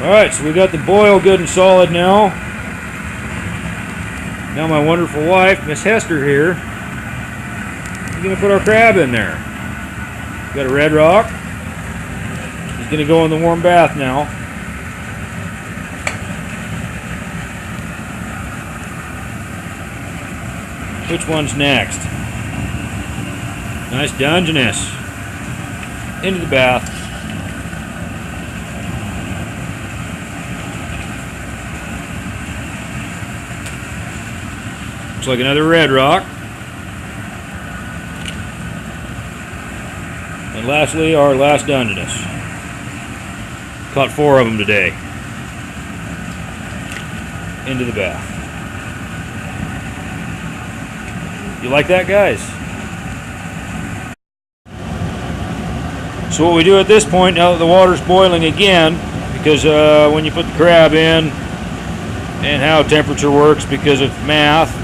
Alright, so we got the boil good and solid now. Now my wonderful wife, Miss Hester here, is going to put our crab in there. We got a red rock. He's going to go in the warm bath now. Which one's next? Nice Dungeness. Into the bath. Looks like another red rock. And lastly, our last Dungeness. Caught 4 of them today. Into the bath. You like that, guys? So what we do at this point, now that the water's boiling again, because when you put the crab in, and how temperature works because of math,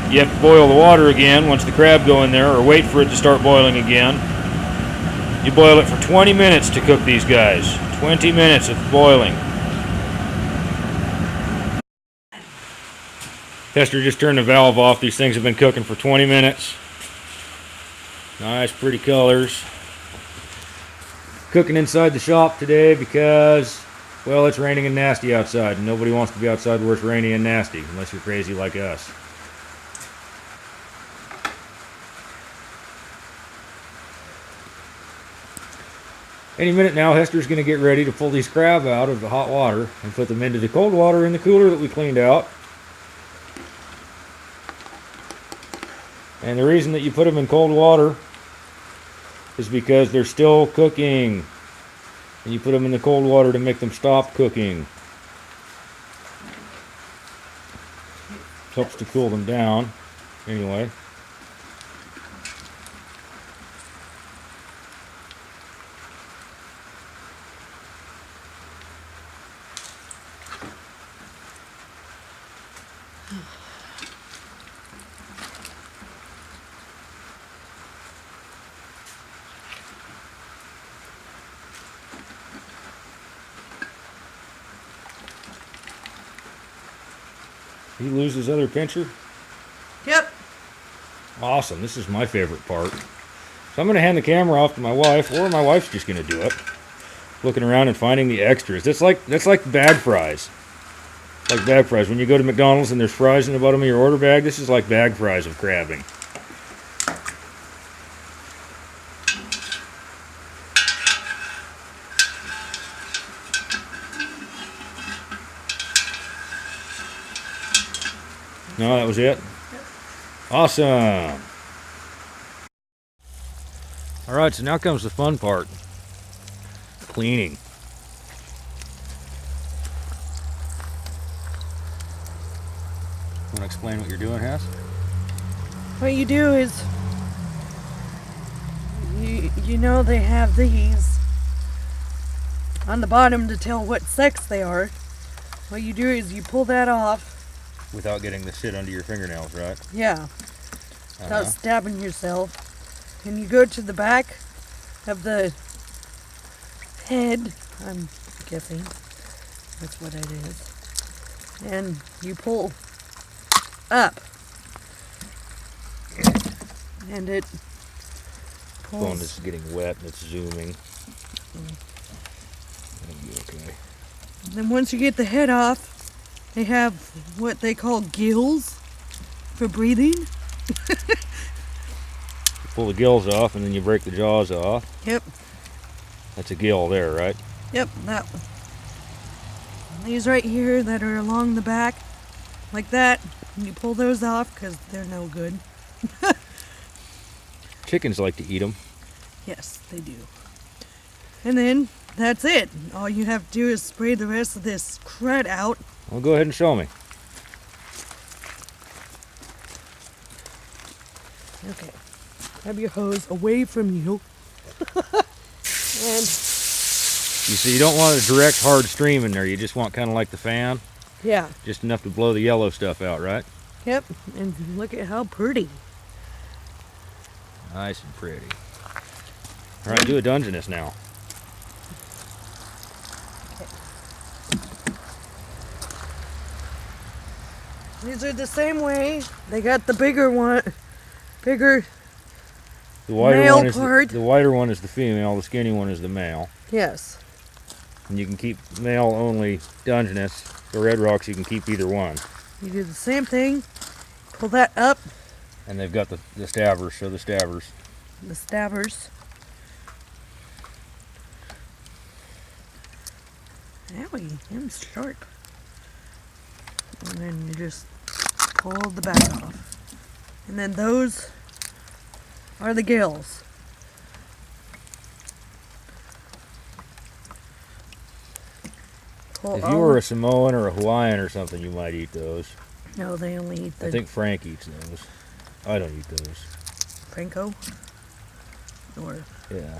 you have to boil the water again once the crab go in there, or wait for it to start boiling again. You boil it for 20 minutes to cook these guys. 20 minutes of boiling. Hester just turned the valve off. These things have been cooking for 20 minutes. Nice, pretty colors. Cooking inside the shop today because, well, it's raining and nasty outside, and nobody wants to be outside where it's rainy and nasty, unless you're crazy like us. Any minute now, Hester's going to get ready to pull these crab out of the hot water and put them into the cold water in the cooler that we cleaned out. And the reason that you put them in cold water is because they're still cooking. And you put them in the cold water to make them stop cooking. Helps to cool them down. Anyway. He lose his other pincher? Yep. Awesome. This is my favorite part. So I'm going to hand the camera off to my wife, or my wife's just going to do it. Looking around and finding the extras. That's like bag fries. Like bag fries. When you go to McDonald's and there's fries in the bottom of your order bag, this is like bag fries of crabbing. No, that was it? Yep. Awesome. Alright, so now comes the fun part. Cleaning. Want to explain what you're doing, Hess? What you do is, you know they have these on the bottom to tell what sex they are. What you do is you pull that off. Without getting the shit under your fingernails, right? Yeah. Without stabbing yourself. And you go to the back of the head, I'm guessing. That's what it is. And you pull up. And it pulls. Phone is getting wet and it's zooming. That'll be okay. And then once you get the head off, they have what they call gills for breathing. Pull the gills off and then you break the jaws off. Yep. That's a gill there, right? Yep, that one. These right here that are along the back, like that, and you pull those off because they're no good. Chickens like to eat them. Yes, they do. And then that's it. All you have to do is spray the rest of this crud out. Well, go ahead and show me. Okay. Have your hose away from you. And you see, you don't want a direct hard stream in there. You just want kind of like the fan. yeah. Just enough to blow the yellow stuff out, right? Yep. And look at how pretty. Nice and pretty. All right, do a Dungeness now. These are the same way. They got the bigger one, bigger The wider male one is part. the wider one is the female. The skinny one is the male. Yes. And you can keep male only Dungeness. The Red Rocks, you can keep either one. You do the same thing. Pull that up. And they've got the stabbers. Show the stabbers. The stabbers. Owie, him's sharp. And then you just pull the back off. And then those are the gills. Pull If you were a Samoan or a Hawaiian or something, you might eat those. No, they only eat the I think Frank eats those. I don't eat those. Franco. Or Yeah.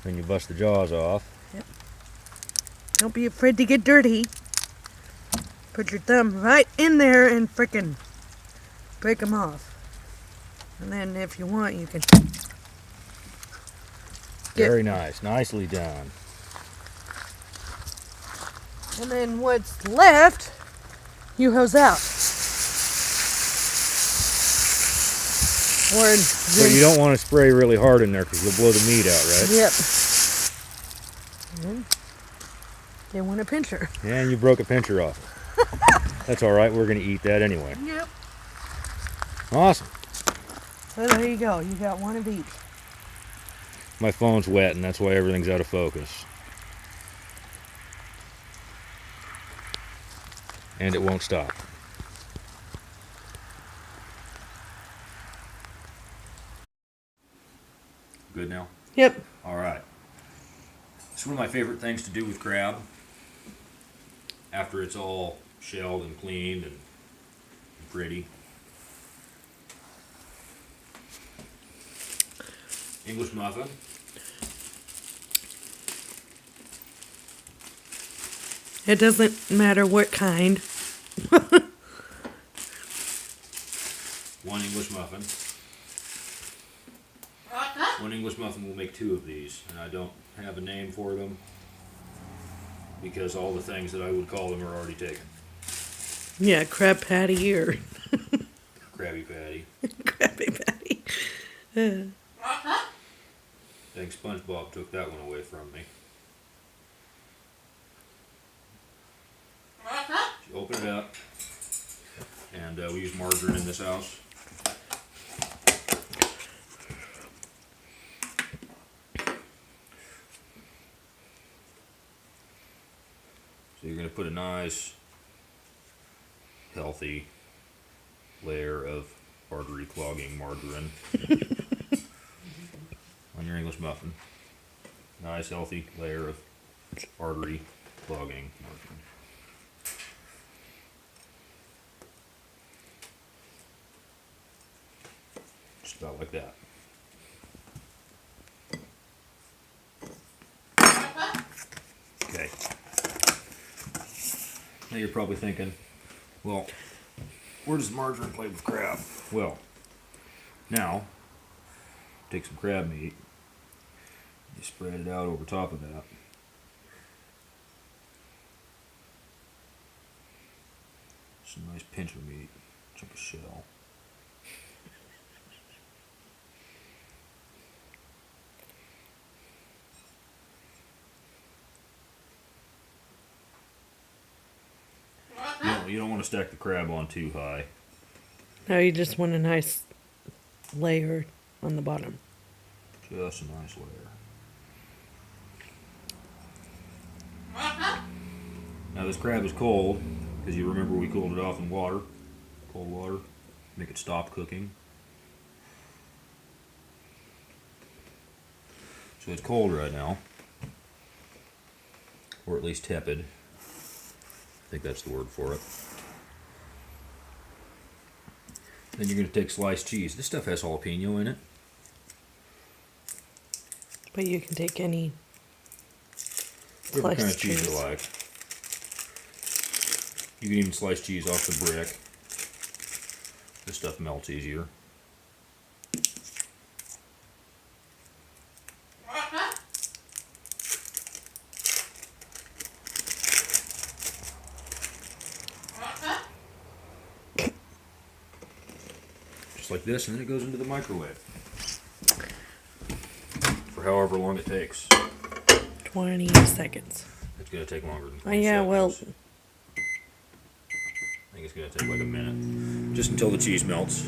Then you bust the jaws off. don't be afraid to get dirty. Put your thumb right in there and frickin' break them off. And then if you want, you can Very nice. Nicely done. And then what's left, you hose out. Or But you don't want to spray really hard in there because you'll blow the meat out, right? Yep. They want a pincher. And you broke a pincher off. That's all right. We're going to eat that anyway. Yep. Awesome. So there you go. You got one of each. My phone's wet, and that's why everything's out of focus. And it won't stop. Good now? Yep. All right. It's one of my favorite things to do with crab. After it's all shelled and cleaned and pretty. English muffin. It doesn't matter what kind. One English muffin. One English muffin will make two of these, and I don't have a name for them because all the things that I would call them are already taken. Yeah, crab patty or Krabby Patty. Krabby Patty. I think SpongeBob took that one away from me. You open it up, and we use margarine in this house. So you're going to put a nice, healthy layer of artery clogging margarine on your English muffin. Nice, healthy layer of artery clogging margarine. Just about like that. Okay. Now you're probably thinking, well, where does margarine play with crab? Well, now, take some crab meat, you spread it out over top of that. Some nice pincher meat, chunk of shell. You don't want to stack the crab on too high. No, you just want a nice layer on the bottom. Just a nice layer. Now this crab is cold, because you remember we cooled it off in water. Cold water. Make it stop cooking. So it's cold right now. Or at least tepid. I think that's the word for it. Then you're going to take sliced cheese. This stuff has jalapeno in it. But you can take any Whatever kind of sliced cheese cheese. you like. You can even slice cheese off the brick. This stuff melts easier. melts like this, and then it goes into the microwave for however long it takes. 20 seconds. It's gonna take longer than Oh 20 yeah, seconds. well, I think it's gonna take like a minute, just until the cheese melts.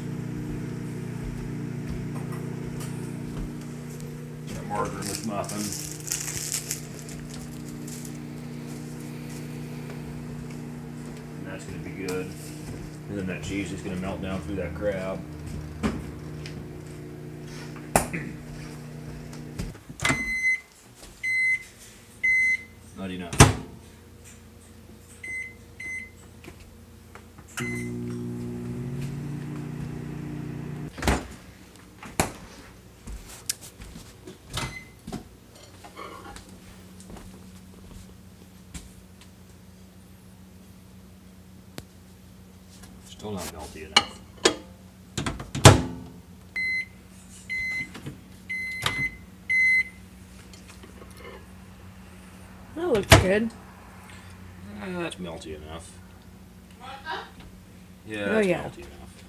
Got margarine in this muffin. And that's gonna be good. And then that cheese is gonna melt down through that crab. Not enough. Still not melty enough. that looks good. That's melty enough. Yeah, Oh, that's yeah. melty enough.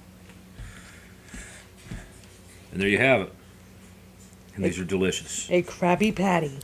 And there you have it. And these are delicious. A Krabby Patty.